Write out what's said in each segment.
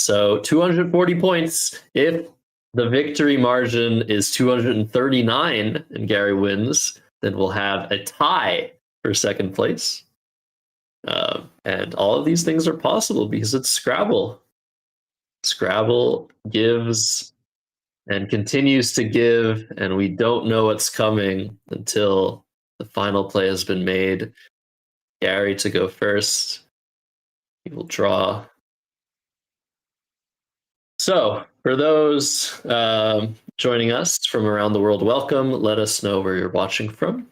So 240 points. If the victory margin is 239 and Gary wins, then we'll have a tie for second place. And all of these things are possible because it's Scrabble. Scrabble gives and continues to give, and we don't know what's coming until the final play has been made. Gary to go first. He will draw. So, for those joining us from around the world, welcome. Let us know where you're watching from.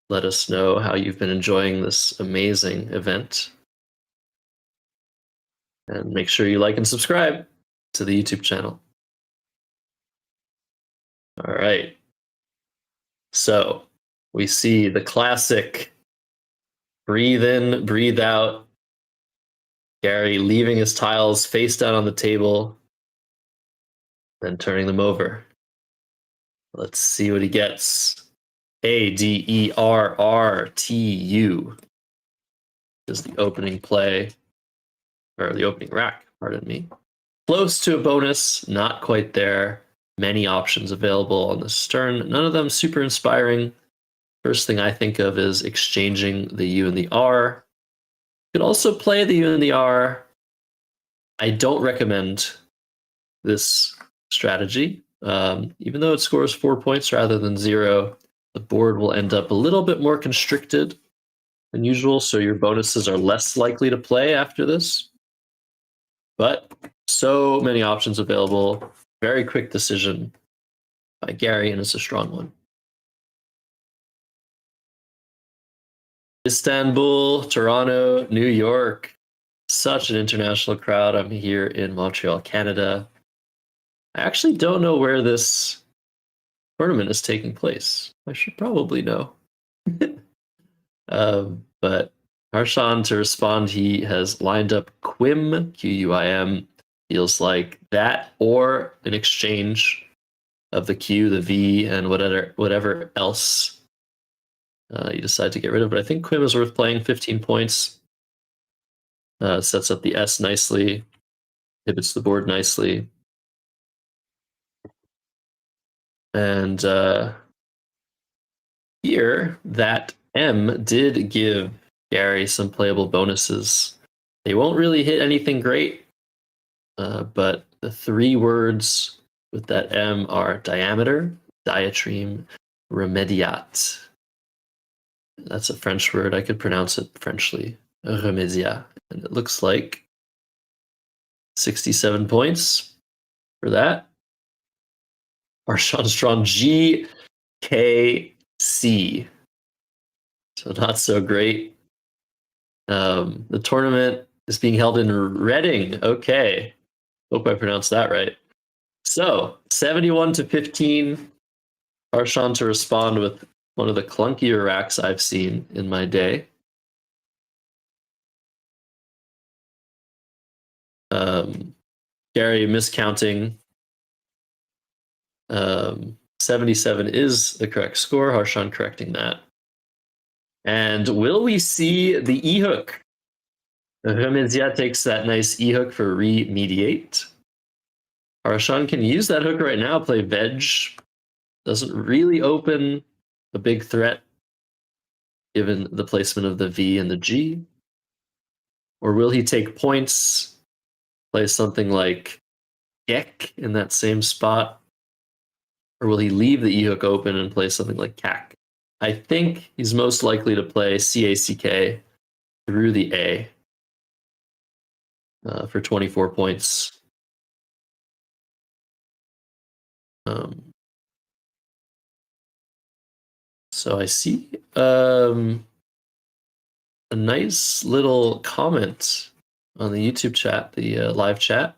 Let us know how you've been enjoying this amazing event. And make sure you like and subscribe to the YouTube channel. All right. So, we see the classic breathe in, breathe out. Gary leaving his tiles face down on the table, then turning them over. Let's see what he gets. ADERRTU is the opening play, or the opening rack, pardon me. Close to a bonus, not quite there. Many options available on this turn. None of them super inspiring. First thing I think of is exchanging the U and the R. You could also play the U and the R. I don't recommend this strategy. Even though it scores 4 points rather than 0, the board will end up a little bit more constricted than usual, so your bonuses are less likely to play after this. But so many options available. Very quick decision by Gary, and it's a strong one. Istanbul, Toronto, New York. Such an international crowd. I'm here in Montreal, Canada. I actually don't know where this tournament is taking place. I should probably know. But Harshan, to respond, he has lined up Quim, Quim. Feels like that, or an exchange of the Q, the V, and whatever else you decide to get rid of. But I think Quim is worth playing. 15 points. Sets up the S nicely. Inhibits the board nicely. And here, that M did give Gary some playable bonuses. They won't really hit anything great, but the 3 words with that M are diameter, diatreme, remediat. That's a French word. I could pronounce it Frenchly. Remedia. And it looks like 67 points for that. Harshan's drawn GKC. So not so great. The tournament is being held in Reading. Okay. Hope I pronounced that right. So 71-15. Harshan to respond with one of the clunkier racks I've seen in my day. Gary miscounting. 77 is the correct score. Harshan correcting that. And will we see the E-hook? Remezia takes that nice E-hook for remediate. Harshan can use that hook right now, play veg. Doesn't really open a big threat given the placement of the V and the G. Or will he take points, play something like Gek in that same spot? Or will he leave the E-hook open and play something like Kak? I think he's most likely to play CACK through the A for 24 points. So I see a nice little comment on the YouTube chat, the live chat.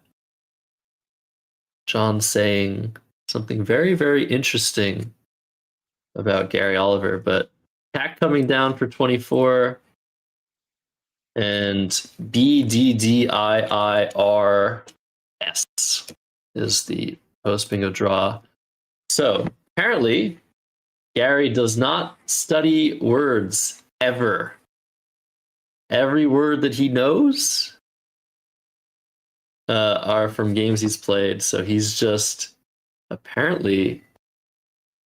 John saying something very, very interesting about Gary Oliver, but Cat coming down for 24 and BDDIIRS is the post bingo draw. So apparently Gary does not study words ever. Every word that he knows are from games he's played. So he's just apparently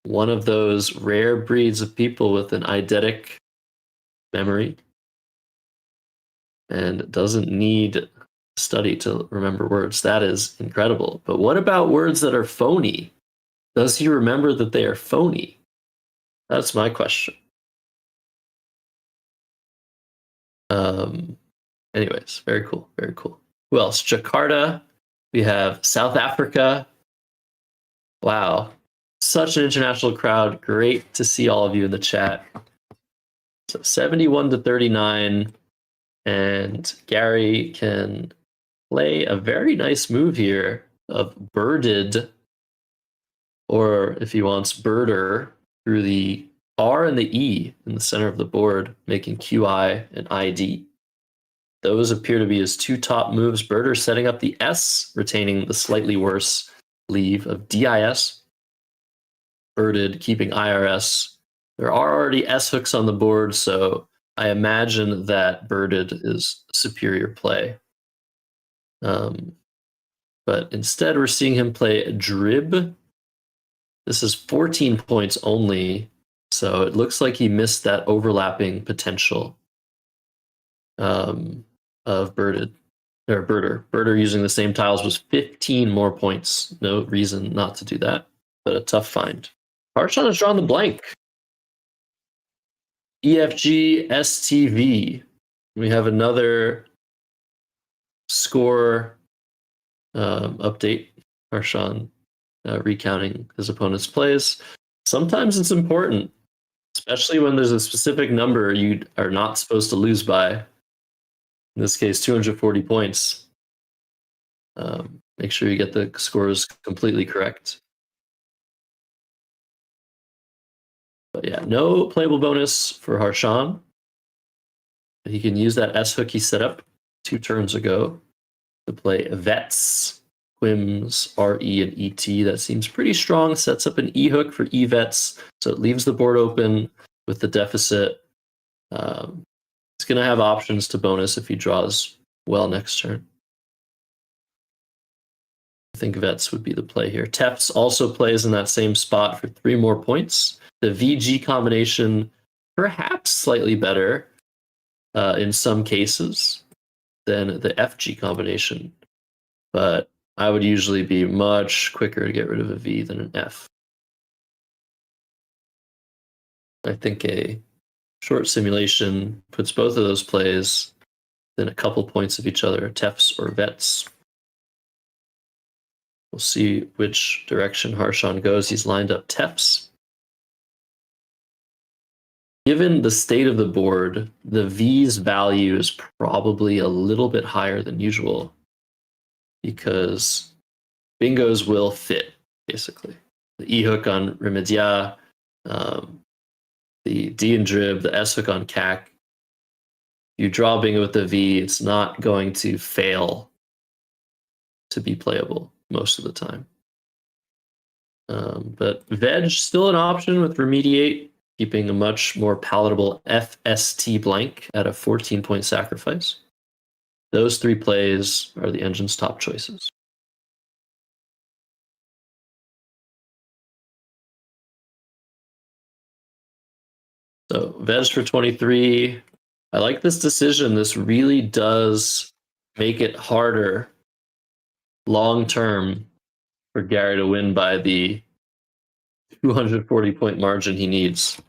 one of those rare breeds of people with an eidetic memory and doesn't need study to remember words. That is incredible. But what about words that are phony? Does he remember that they are phony? That's my question. Anyways, very cool. Very cool. Who else? Jakarta. We have South Africa. Wow. Such an international crowd. Great to see all of you in the chat. So 71 to 39. And Gary can play a very nice move here of birded, or if he wants, birder through the R and the E in the center of the board, making QI and ID. Those appear to be his two top moves. Birder setting up the S, retaining the slightly worse leave of DIS. Birded, keeping IRS. There are already S hooks on the board, so I imagine that birded is superior play. But instead, we're seeing him play drib. This is 14 points only, so it looks like he missed that overlapping potential of birded or birder. Birder using the same tiles was 15 more points. No reason not to do that, but a tough find. Harshan has drawn the blank. EFG STV. We have another score update. Harshan recounting his opponent's plays. Sometimes it's important, especially when there's a specific number you are not supposed to lose by. In this case, 240 points. Make sure you get the scores completely correct. But yeah, no playable bonus for Harshan. He can use that S hook he set up 2 turns ago to play Vets, Quims, RE, and ET. That seems pretty strong. Sets up an E hook for E Vets, so it leaves the board open with the deficit. He's going to have options to bonus if he draws well next turn. I think Vets would be the play here. Tefts also plays in that same spot for 3 more points. The VG combination, perhaps slightly better in some cases than the FG combination, but I would usually be much quicker to get rid of a V than an F. I think a short simulation puts both of those plays within a couple points of each other, Tefts or Vets. We'll see which direction Harshan goes. He's lined up Tefts. Given the state of the board, the V's value is probably a little bit higher than usual because bingos will fit, basically. The E hook on Remedia, the D and drib, the S hook on CAC. You draw bingo with the V, it's not going to fail to be playable most of the time. But Veg still an option with Remediate, keeping a much more palatable FST blank at a 14-point sacrifice. Those 3 plays are the engine's top choices. So Veg for 23. I like this decision. This really does make it harder long term for Gary to win by the 240-point margin he needs.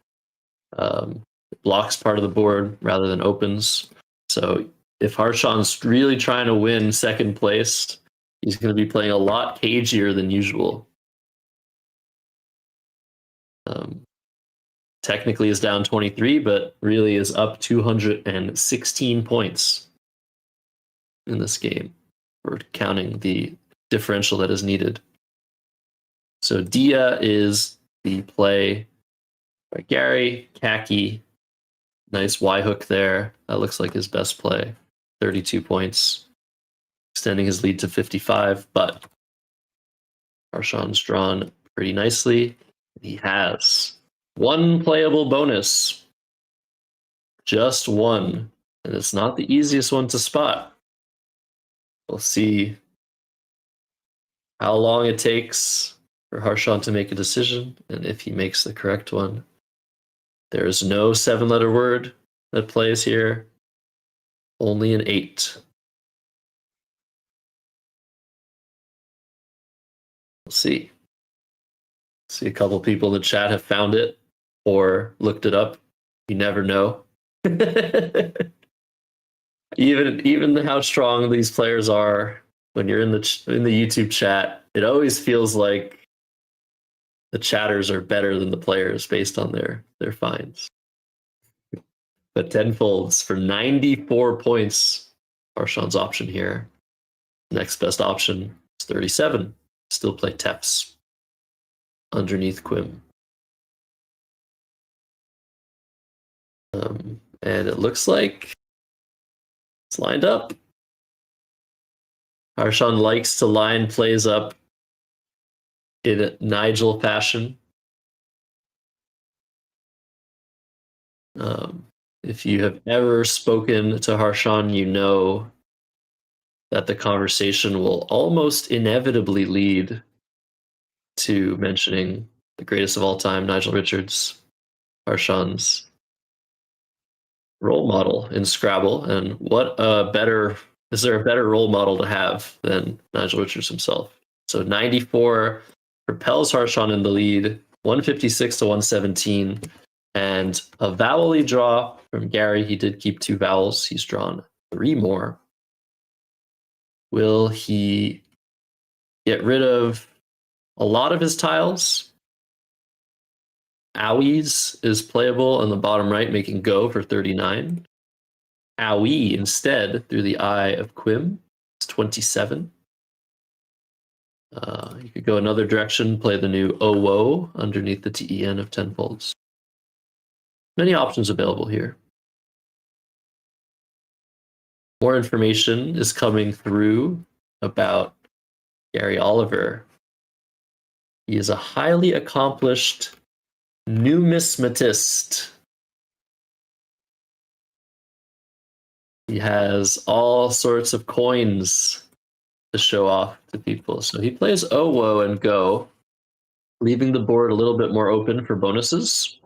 It blocks part of the board rather than opens. So if Harshan's really trying to win second place, he's going to be playing a lot cagier than usual. Technically is down 23, but really is up 216 points in this game for counting the differential that is needed. So Dia is the play by Gary. Kaki, nice Y hook there. That looks like his best play. 32 points, extending his lead to 55, but Harshan's drawn pretty nicely. He has 1 playable bonus. Just 1. And it's not the easiest one to spot. We'll see how long it takes for Harshan to make a decision, and if he makes the correct one. There is no 7-letter word that plays here, only an 8. We'll see. See, a couple people in the chat have found it or looked it up. You never know. even how strong these players are, when you're in the YouTube chat, it always feels like the chatters are better than the players based on their finds. But tenfolds for 94 points. Harshan's option here. Next best option is 37. Still play Teps underneath Quim. And it looks like it's lined up. Harshan likes to line plays up in a Nigel fashion. If you have ever spoken to Harshan, you know that the conversation will almost inevitably lead to mentioning the greatest of all time, Nigel Richards, Harshan's role model in Scrabble. And what a better, is there a better role model to have than Nigel Richards himself? So 94 propels Harshan in the lead, 156 to 117. And a vowel draw from Gary. He did keep 2 vowels. He's drawn 3 more. Will he get rid of a lot of his tiles? Owies is playable on the bottom right, making go for 39. Owie instead, through the eye of Quim, it's 27. You could go another direction, play the new OWO underneath the TEN of tenfolds. Many options available here. More information is coming through about Gary Oliver. He is a highly accomplished numismatist. He has all sorts of coins to show off to people. So he plays OWO and Go, leaving the board a little bit more open for bonuses,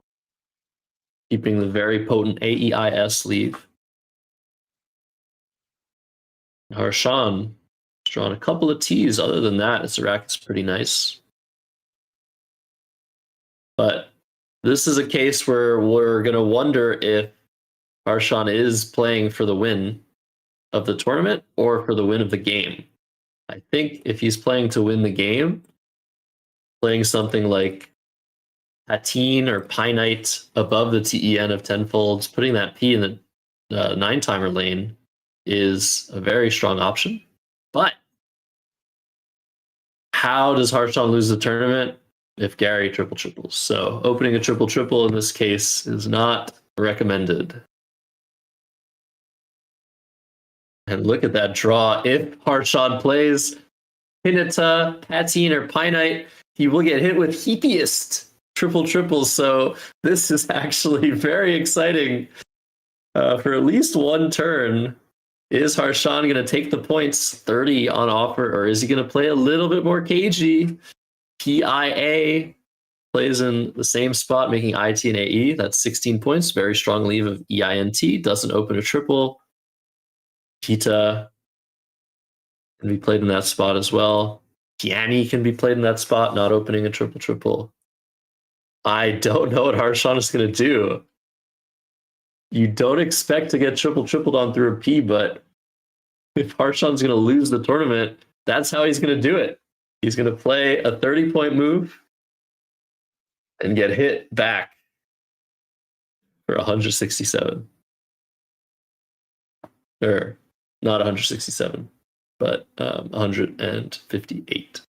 keeping the very potent AEIS leave. Harshan has drawn a couple of T's. Other than that, his rack is pretty nice. But this is a case where we're going to wonder if Harshan is playing for the win of the tournament or for the win of the game. I think if he's playing to win the game, playing something like Patine or Pinite above the TEN of tenfolds, putting that P in the 9-timer lane is a very strong option. But how does Harshan lose the tournament? If Gary triple-triples. So opening a triple-triple in this case is not recommended. And look at that draw. If Harshan plays Pinata, Patine, or Pinite, he will get hit with heapiest triple-triples. So this is actually very exciting for at least one turn. Is Harshan going to take the points, 30 on offer, or is he going to play a little bit more cagey? PIA plays in the same spot, making IT and AE. That's 16 points. Very strong leave of EINT. Doesn't open a triple. Pita can be played in that spot as well. Kiani can be played in that spot, not opening a triple-triple. I don't know what Harshan is going to do. You don't expect to get triple-tripled on through a P, but if Harshan's going to lose the tournament, that's how he's going to do it. He's going to play a 30-point move and get hit back for 167. Or not 167, but 158.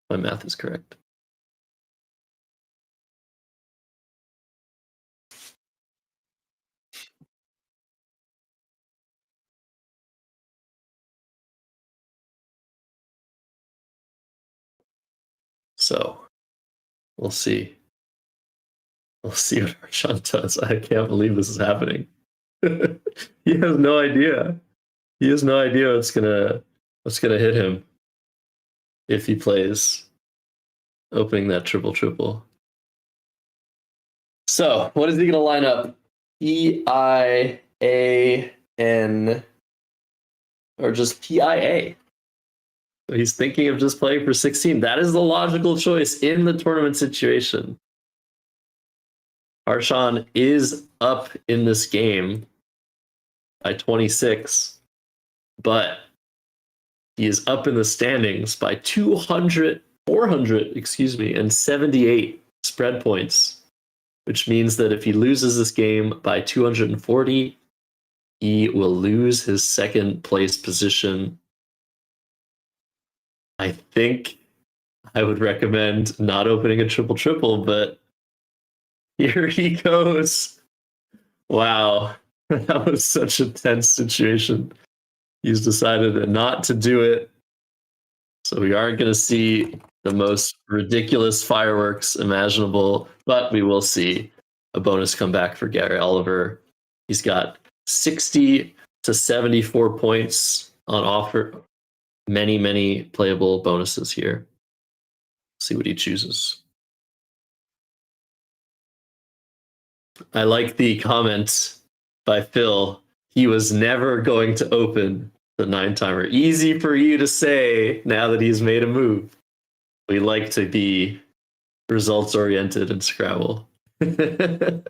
My math is correct. So we'll see. We'll see what Harshan does. I can't believe this is happening. He has no idea. He has no idea what's gonna hit him. if he plays, opening that triple. So, what is he going to line up? EIAN or just PIA? So he's thinking of just playing for 16. That is the logical choice in the tournament situation. Harshan is up in this game by 26, but he is up in the standings by 400, and 78 spread points, which means that if he loses this game by 240, he will lose his second place position. I think I would recommend not opening a triple, but here he goes. Wow, that was such a tense situation. He's decided not to do it. So we aren't going to see the most ridiculous fireworks imaginable, but we will see a bonus comeback for Gary Oliver. He's got 60 to 74 points on offer. Many playable bonuses here. See what he chooses. I like the comment by Phil. He was never going to open the 9-timer. Easy for you to say now that he's made a move. We like to be results oriented in Scrabble. You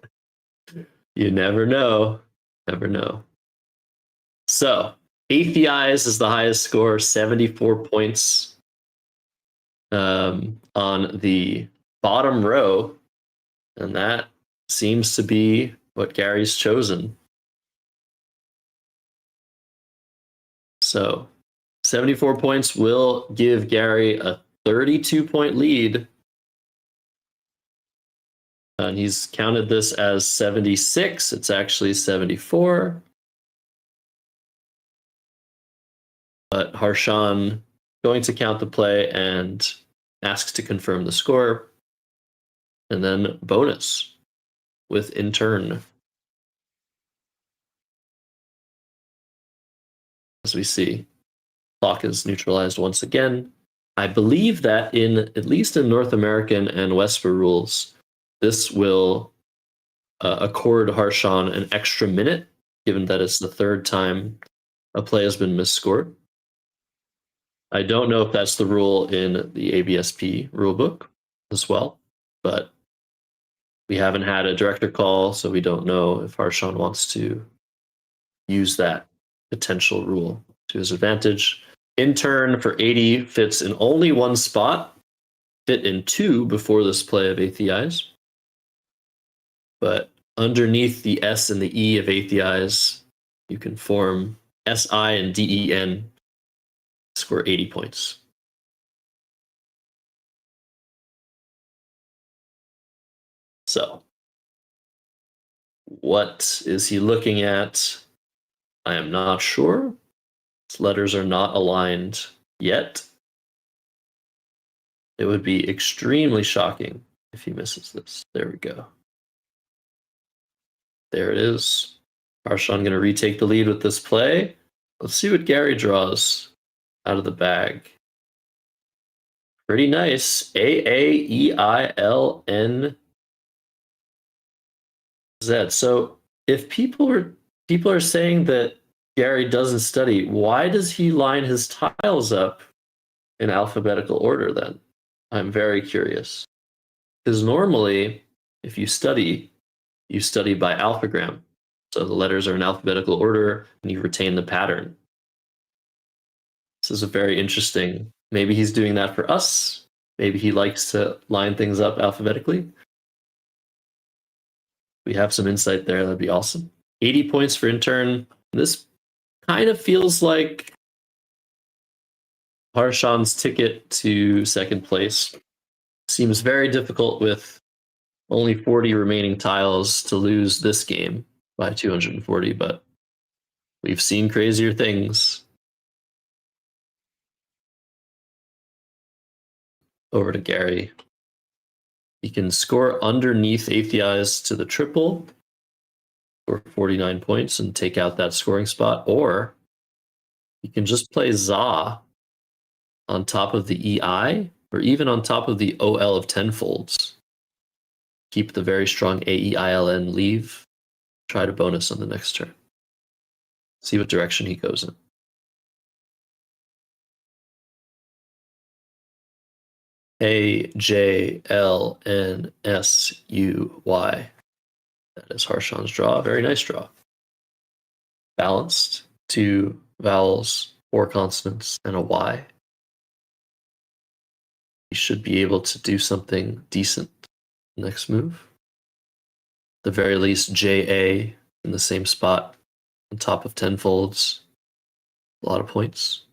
never know. Never know. So, Atheis is the highest score, 74 points on the bottom row. And that seems to be what Gary's chosen. So 74 points will give Gary a 32-point lead. And he's counted this as 76. It's actually 74. But Harshan going to count the play and asks to confirm the score. And then bonus with in turn. As we see, clock is neutralized once again. I believe that at least in North American and Wesper rules, this will accord Harshan an extra minute, given that it's the third time a play has been misscored. I don't know if that's the rule in the ABSP rulebook as well, but we haven't had a director call, so we don't know if Harshan wants to use that potential rule to his advantage. In turn for 80 fits in only one spot, fit in two before this play of Atheis. But underneath the S and the E of Atheis, you can form SI and DEN, score 80 points. So, what is he looking at? I am not sure. His letters are not aligned yet. It would be extremely shocking if he misses this. There we go. There it is. Harshan going to retake the lead with this play. Let's see what Gary draws out of the bag. Pretty nice. AAEILNZ. So if people are saying that Gary doesn't study, why does he line his tiles up in alphabetical order then? I'm very curious. Because normally, if you study by alphagram. So the letters are in alphabetical order and you retain the pattern. This is a very interesting. Maybe he's doing that for us. Maybe he likes to line things up alphabetically. We have some insight there. That'd be awesome. 80 points for intern. This kind of feels like Harshan's ticket to second place. Seems very difficult with only 40 remaining tiles to lose this game by 240, but we've seen crazier things. Over to Gary. He can score underneath Atheis to the triple for 49 points and take out that scoring spot, or he can just play Za on top of the EI or even on top of the OL of tenfolds. Keep the very strong AEILN leave. Try to bonus on the next turn. See what direction he goes in. AJLNSUY. That is Harshan's draw. Very nice draw. Balanced. 2 vowels, 4 consonants, and a Y. You should be able to do something decent next move. At the very least, JA in the same spot on top of tenfolds. A lot of points,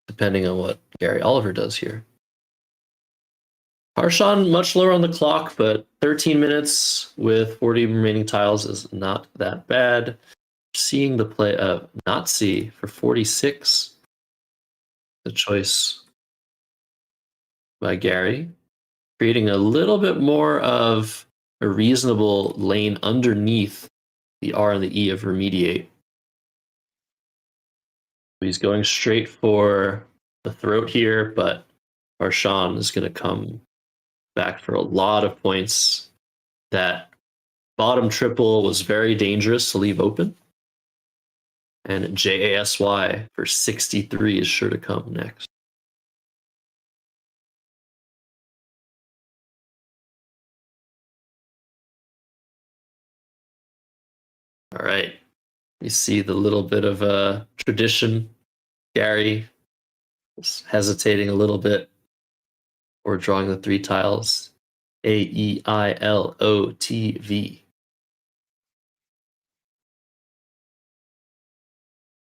depending on what Gary Oliver does here. Harshan, much lower on the clock, but 13 minutes with 40 remaining tiles is not that bad. Seeing the play of Nazi for 46. The choice by Gary, creating a little bit more of a reasonable lane underneath the R and the E of remediate. He's going straight for the throat here, but Harshan is going to come back for a lot of points. That bottom triple was very dangerous to leave open. And JASY for 63 is sure to come next. All right. You see the little bit of a tradition. Gary is hesitating a little bit. Or drawing the 3 tiles. AEILOTV.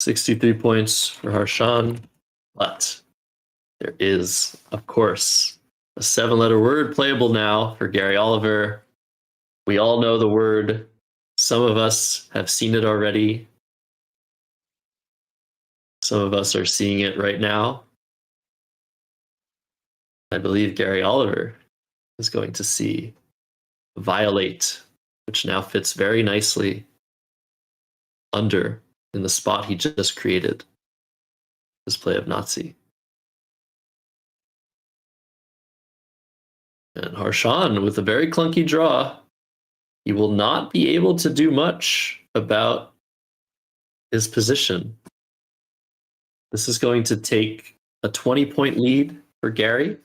63 points for Harshan. But there is, of course, a 7-letter word playable now for Gary Oliver. We all know the word. Some of us have seen it already. Some of us are seeing it right now. I believe Gary Oliver is going to see violate, which now fits very nicely under in the spot he just created. This play of Nazi. And Harshan with a very clunky draw. He will not be able to do much about his position. This is going to take a 20-point lead for Gary.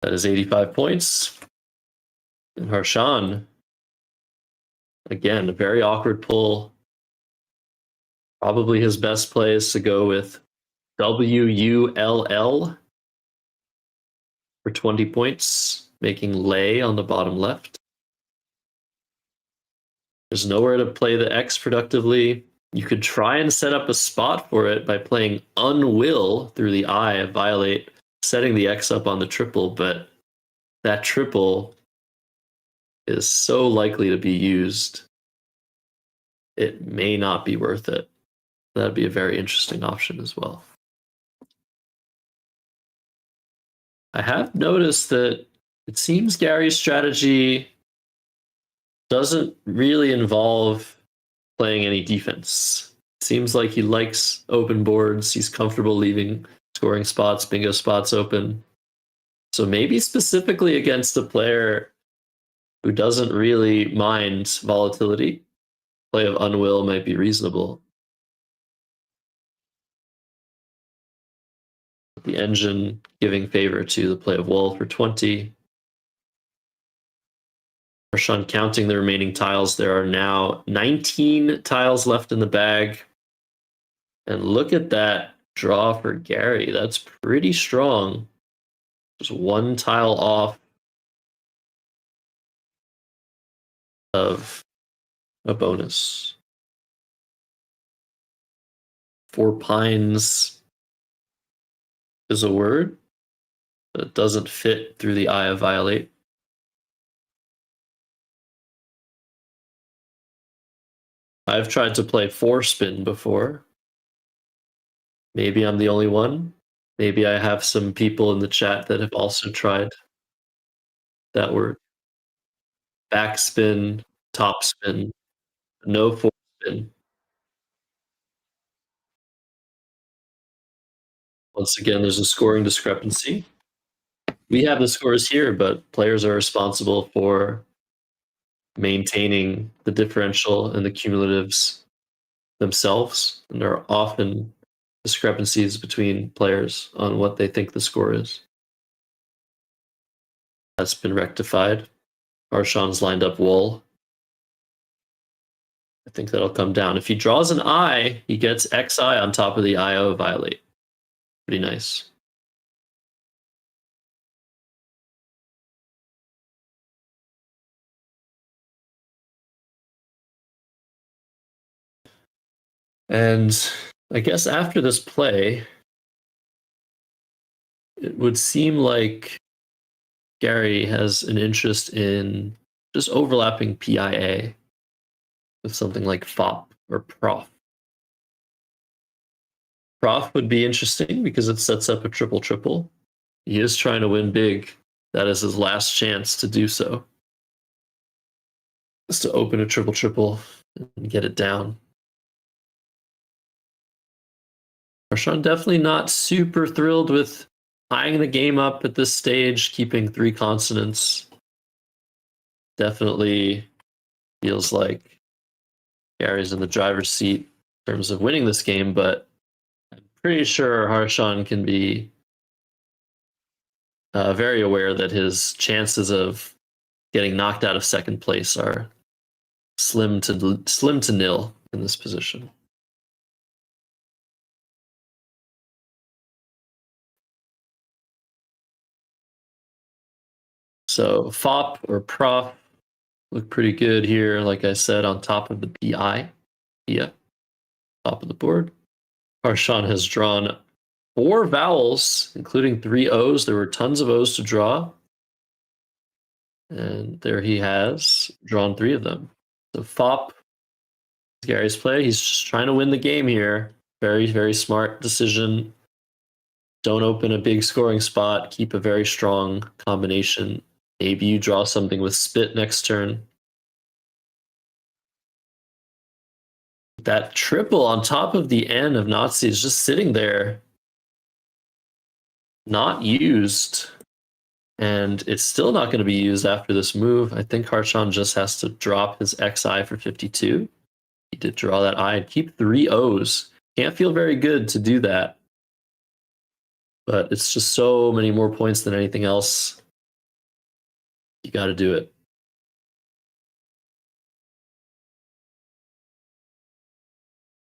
That is 85 points. And Harshan, again, a very awkward pull. Probably his best play is to go with WULL for 20 points, making lay on the bottom left. There's nowhere to play the X productively. You could try and set up a spot for it by playing unwill through the I of violate, setting the X up on the triple, but that triple is so likely to be used, it may not be worth it. That'd be a very interesting option as well. I have noticed that it seems Gary's strategy doesn't really involve playing any defense. It seems like he likes open boards. He's comfortable leaving scoring spots, bingo spots open. So maybe specifically against a player who doesn't really mind volatility, play of unwill might be reasonable. The engine giving favor to the play of will for 20. Harshan counting the remaining tiles. There are now 19 tiles left in the bag. And look at that draw for Gary. That's pretty strong. Just 1 tile off of a bonus. 4 pines is a word that doesn't fit through the eye of violate. I've tried to play 4 spin before. Maybe I'm the only one. Maybe I have some people in the chat that have also tried that word. Backspin, topspin, no 4 spin. Once again, there's a scoring discrepancy. We have the scores here, but players are responsible for maintaining the differential and the cumulatives themselves, and there are often discrepancies between players on what they think the score is. That's been rectified. Harshan's lined up wool. I think that'll come down. If he draws an I, he gets XI on top of the IO violate. Pretty nice. And I guess after this play, it would seem like Gary has an interest in just overlapping PIA with something like FOP or PROF. PROF would be interesting because it sets up a triple triple. He is trying to win big. That is his last chance to do so. Is to open a triple triple and get it down. Harshan definitely not super thrilled with tying the game up at this stage, keeping 3 consonants. Definitely feels like Gary's in the driver's seat in terms of winning this game, but I'm pretty sure Harshan can be very aware that his chances of getting knocked out of second place are slim to nil in this position. So FOP or PROF look pretty good here, like I said, on top of the PI. Yeah, top of the board. Harshan has drawn 4 vowels, including 3 O's. There were tons of O's to draw. And there he has drawn 3 of them. So FOP, Gary's play. He's just trying to win the game here. Very, very smart decision. Don't open a big scoring spot. Keep a very strong combination. Maybe you draw something with spit next turn. That triple on top of the N of Nazi is just sitting there, not used. And it's still not going to be used after this move. I think Harshan just has to drop his XI for 52. He did draw that I and keep 3 O's. Can't feel very good to do that. But it's just so many more points than anything else. You got to do it.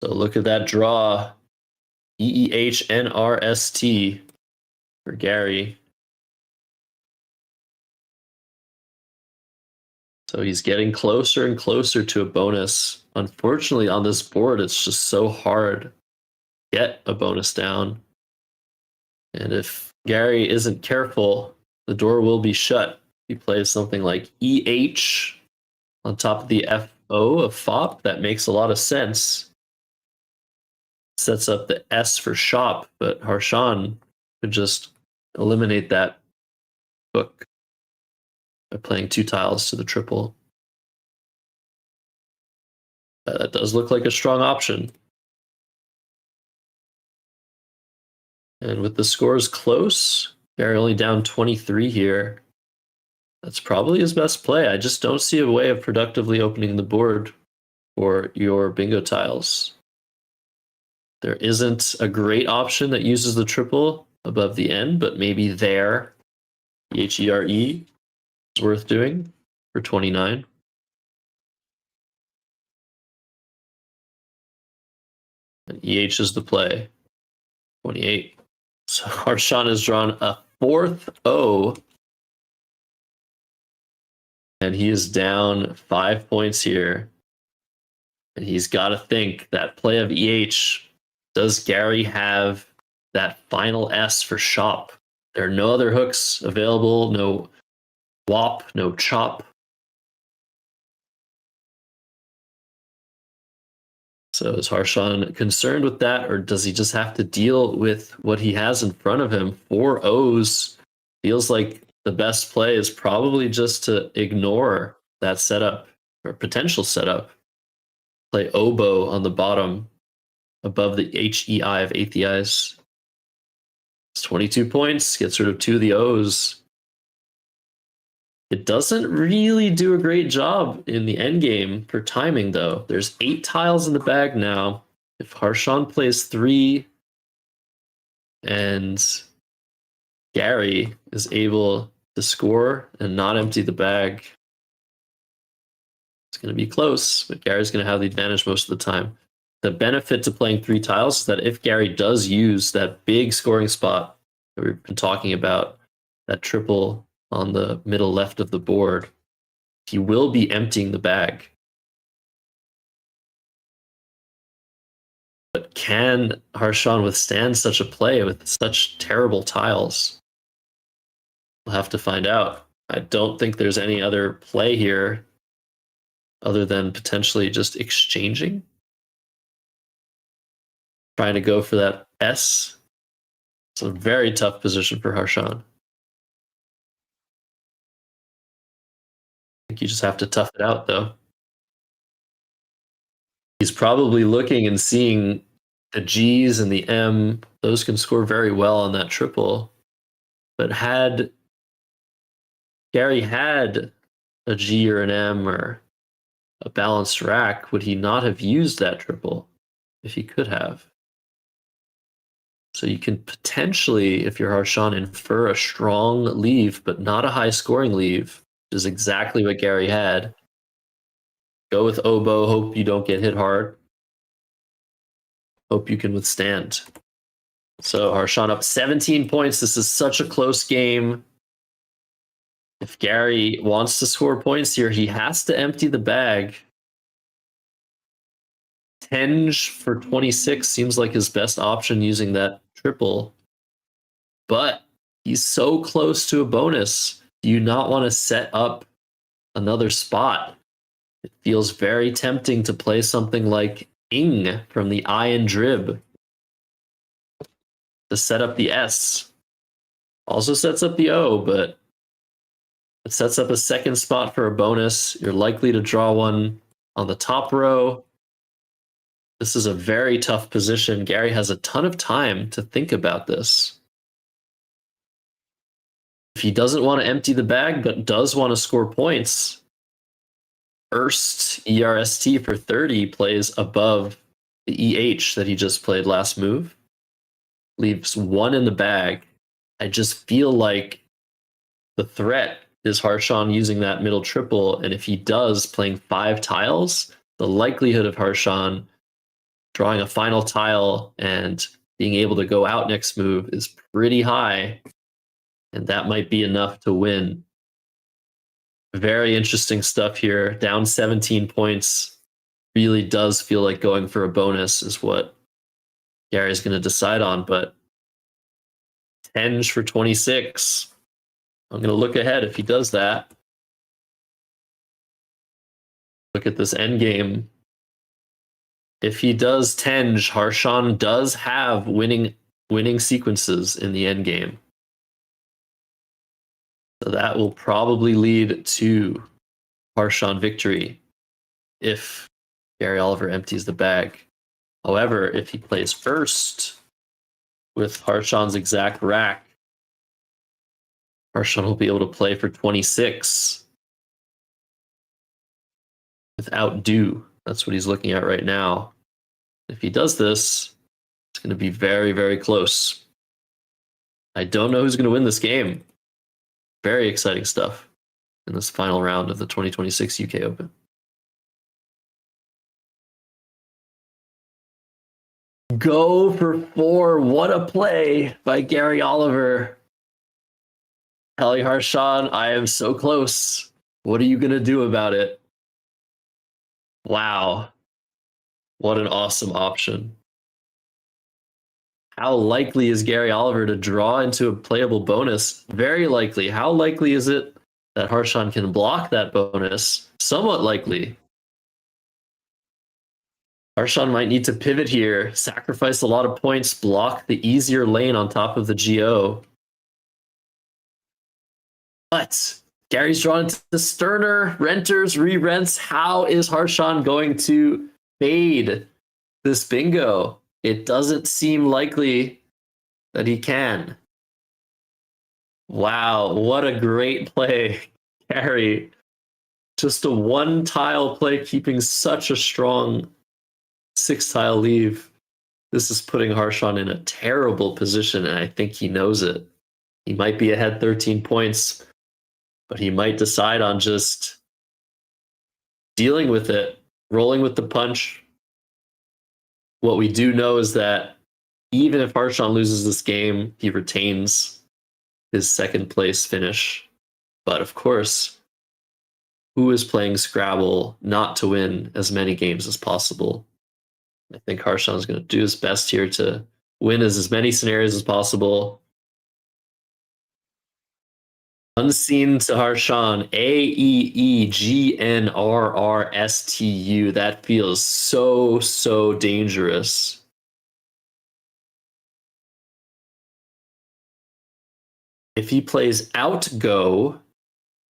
So look at that draw. EEHNRST for Gary. So he's getting closer and closer to a bonus. Unfortunately, on this board, it's just so hard to get a bonus down. And if Gary isn't careful, the door will be shut. He plays something like EH on top of the FO of FOP. That makes a lot of sense. Sets up the S for shop, but Harshan could just eliminate that book by playing 2 tiles to the triple. That does look like a strong option. And with the scores close, Gary only down 23 here. That's probably his best play. I just don't see a way of productively opening the board for your bingo tiles. There isn't a great option that uses the triple above the N, but maybe there, HERE is worth doing for 29. And EH is the play, 28. So Harshan has drawn a 4th O, and he is down 5 points here. And he's got to think that play of EH, does Gary have that final S for shop? There are no other hooks available, no WOP, no chop. So is Harshan concerned with that, or does he just have to deal with what he has in front of him? 4 O's feels like the best play is probably just to ignore that setup or potential setup. Play oboe on the bottom above the HEI of 8th eyes. It's 22 points, gets rid of 2 of the O's. It doesn't really do a great job in the end game for timing, though. There's 8 tiles in the bag now. If Harshan plays 3 and Gary is able to score and not empty the bag, it's going to be close, but Gary's going to have the advantage most of the time. The benefit to playing 3 tiles is that if Gary does use that big scoring spot that we've been talking about, that triple on the middle left of the board, he will be emptying the bag. But can Harshan withstand such a play with such terrible tiles? We'll have to find out. I don't think there's any other play here other than potentially just exchanging. Trying to go for that S. It's a very tough position for Harshan. I think you just have to tough it out, though. He's probably looking and seeing the G's and the M. Those can score very well on that triple. But had Gary had a G or an M or a balanced rack, would he not have used that triple if he could have? So you can potentially, if you're Harshan, infer a strong leave, but not a high scoring leave, which is exactly what Gary had. Go with oboe, hope you don't get hit hard. Hope you can withstand. So Harshan up 17 points. This is such a close game. If Gary wants to score points here, he has to empty the bag. Tenge for 26 seems like his best option using that triple. But he's so close to a bonus. Do you not want to set up another spot? It feels very tempting to play something like Ing from the I and Drib to set up the S. Also sets up the O, but it sets up a second spot for a bonus. You're likely to draw one on the top row. This is a very tough position. Gary has a ton of time to think about this. If he doesn't want to empty the bag, but does want to score points, Erst ERST for 30 plays above the EH that he just played last move. Leaves 1 in the bag. I just feel like the threat is Harshan using that middle triple, and if he does, playing 5 tiles, the likelihood of Harshan drawing a final tile and being able to go out next move is pretty high, and that might be enough to win. Very interesting stuff here. Down 17 points. Really does feel like going for a bonus is what Gary's going to decide on, but Tenge for 26. I'm going to look ahead if he does that. Look at this end game. If he does Tenge, Harshan does have winning sequences in the end game. So that will probably lead to Harshan victory if Gary Oliver empties the bag. However, if he plays first with Harshan's exact rack, Harshan will be able to play for 26 without due. That's what he's looking at right now. If he does this, it's going to be very, very close. I don't know who's going to win this game. Very exciting stuff in this final round of the 2026 UK Open. Go for 4. What a play by Gary Oliver. Helly Harshan, I am so close. What are you going to do about it? Wow. What an awesome option. How likely is Gary Oliver to draw into a playable bonus? Very likely. How likely is it that Harshan can block that bonus? Somewhat likely. Harshan might need to pivot here, sacrifice a lot of points, block the easier lane on top of the GO. But Gary's drawn into the Sterner, renters, re-rents. How is Harshan going to fade this bingo? It doesn't seem likely that he can. Wow, what a great play, Gary. Just a one tile play, keeping such a strong 6 tile lead. This is putting Harshan in a terrible position, and I think he knows it. He might be ahead 13 points, but he might decide on just dealing with it, rolling with the punch. What we do know is that even if Harshan loses this game, he retains his second place finish. But of course, who is playing Scrabble not to win as many games as possible? I think Harshan is going to do his best here to win as many scenarios as possible. Unseen to Harshan, AEEGNRRSTU. That feels so dangerous. If he plays outgo,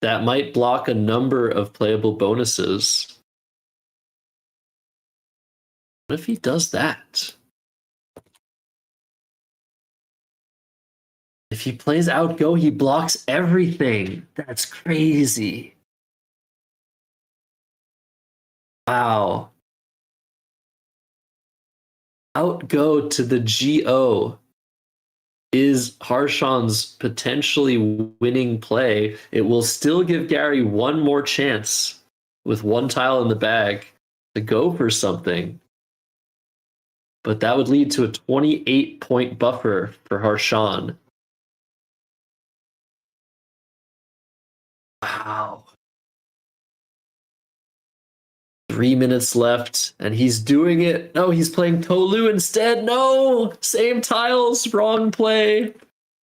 that might block a number of playable bonuses. What if he does that? If he plays outgo, he blocks everything. That's crazy. Wow. Outgo to the GO is Harshan's potentially winning play. It will still give Gary one more chance with one tile in the bag to go for something. But that would lead to a 28-point buffer for Harshan. Wow. 3 minutes left, and he's doing it. No, he's playing Tolu instead. No, same tiles, wrong play.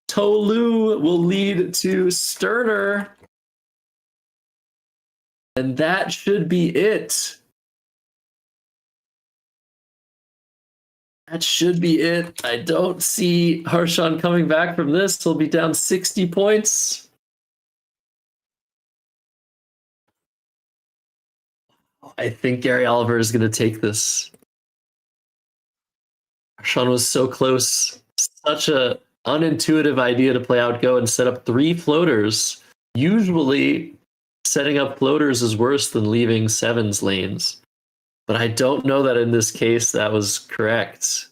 Tolu will lead to Sterner. And that should be it. That should be it. I don't see Harshan coming back from this. He'll be down 60 points. I think Gary Oliver is going to take this. Harshan was so close. Such a unintuitive idea to play outgo and set up 3 floaters. Usually, setting up floaters is worse than leaving sevens lanes. But I don't know that in this case that was correct.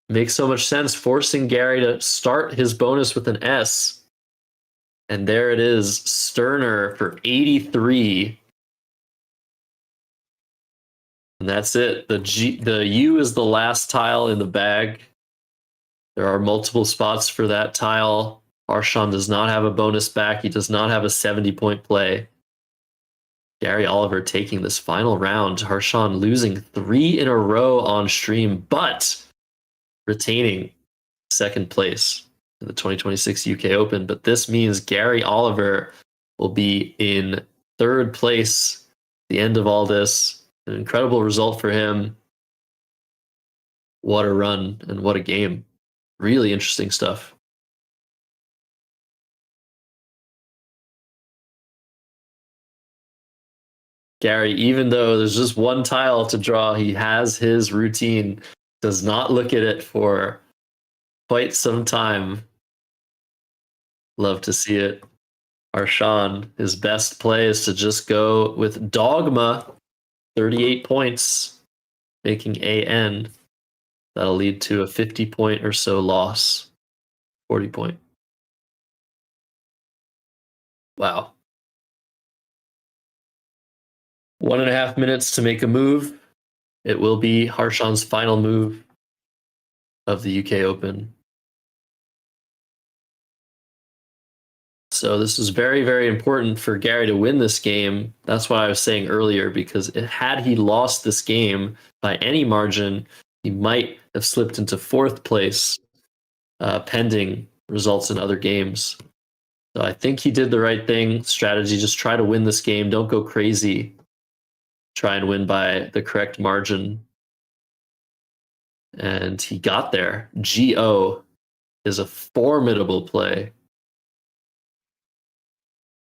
Makes so much sense, forcing Gary to start his bonus with an S. And there it is, Sterner for 83. And that's it. The U is the last tile in the bag. There are multiple spots for that tile. Harshan does not have a bonus back. He does not have a 70-point play. Gary Oliver taking this final round. Harshan losing 3 in a row on stream, but retaining second place in the 2026 UK Open. But this means Gary Oliver will be in third place at the end of all this. An incredible result for him. What a run and what a game. Really interesting stuff. Gary, even though there's just one tile to draw, he has his routine. Does not look at it for quite some time. Love to see it. Harshan, his best play is to just go with Dogma. 38 points, making AN. That'll lead to a 50-point or so loss. 40-point. Wow. 1.5 minutes to make a move. It will be Harshan's final move of the UK Open. So this is very important for Gary to win this game. That's what I was saying earlier, because had he lost this game by any margin, he might have slipped into 4th place, pending results in other games. So I think he did the right thing. Strategy, just try to win this game. Don't go crazy. Try and win by the correct margin. And he got there. GO is a formidable play.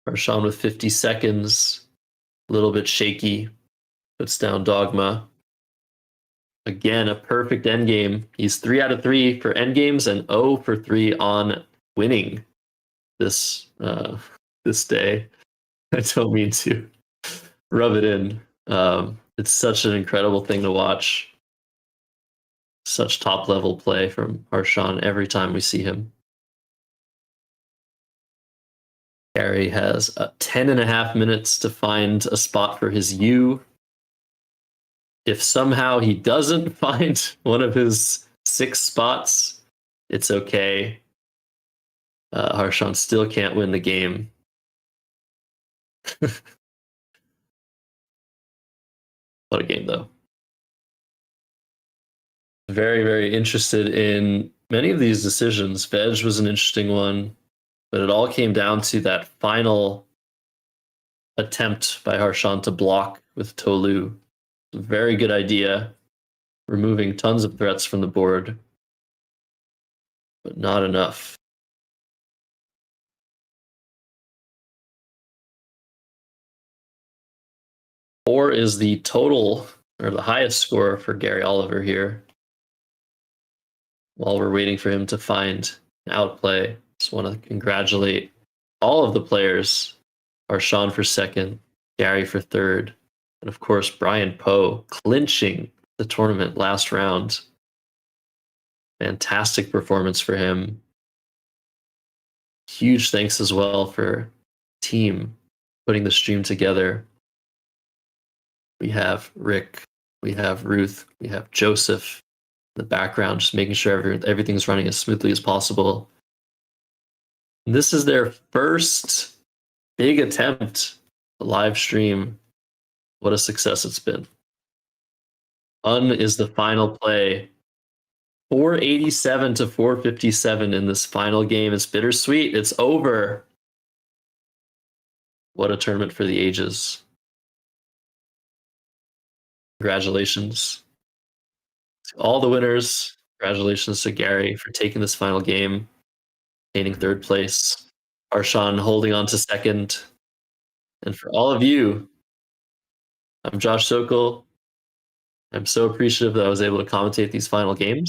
Harshan with 50 seconds, a little bit shaky, puts down Dogma. Again, a perfect endgame. He's 3 out of 3 for endgames and 0 for 3 on winning this this day. I don't mean to rub it in. It's such an incredible thing to watch. Such top level play from Harshan every time we see him. Gary has 10 and a half minutes to find a spot for his U. If somehow he doesn't find one of his 6 spots, it's okay. Harshan still can't win the game. What a game, though. Very, very interested in many of these decisions. Veg was an interesting one, but it all came down to that final attempt by Harshan to block with Tolu. Very good idea, removing tons of threats from the board, but not enough. 4 is the total, or the highest score for Gary Oliver here. While we're waiting for him to find an outplay, just want to congratulate all of the players. Harshan for second, Gary for third, and of course Brian Poe clinching the tournament last round. Fantastic performance for him. Huge thanks as well for team putting the stream together. We have Rick, we have Ruth, we have Joseph in the background, just making sure everything's running as smoothly as possible. And this is their first big attempt to live stream. What a success it's been. Is the final play. 487 to 457 in this final game. It's bittersweet. It's over. What a tournament for the ages. Congratulations to all the winners. Congratulations to Gary for taking this final game, gaining third place. Harshan holding on to second. And for all of you, I'm Josh Sokol. I'm so appreciative that I was able to commentate these final games.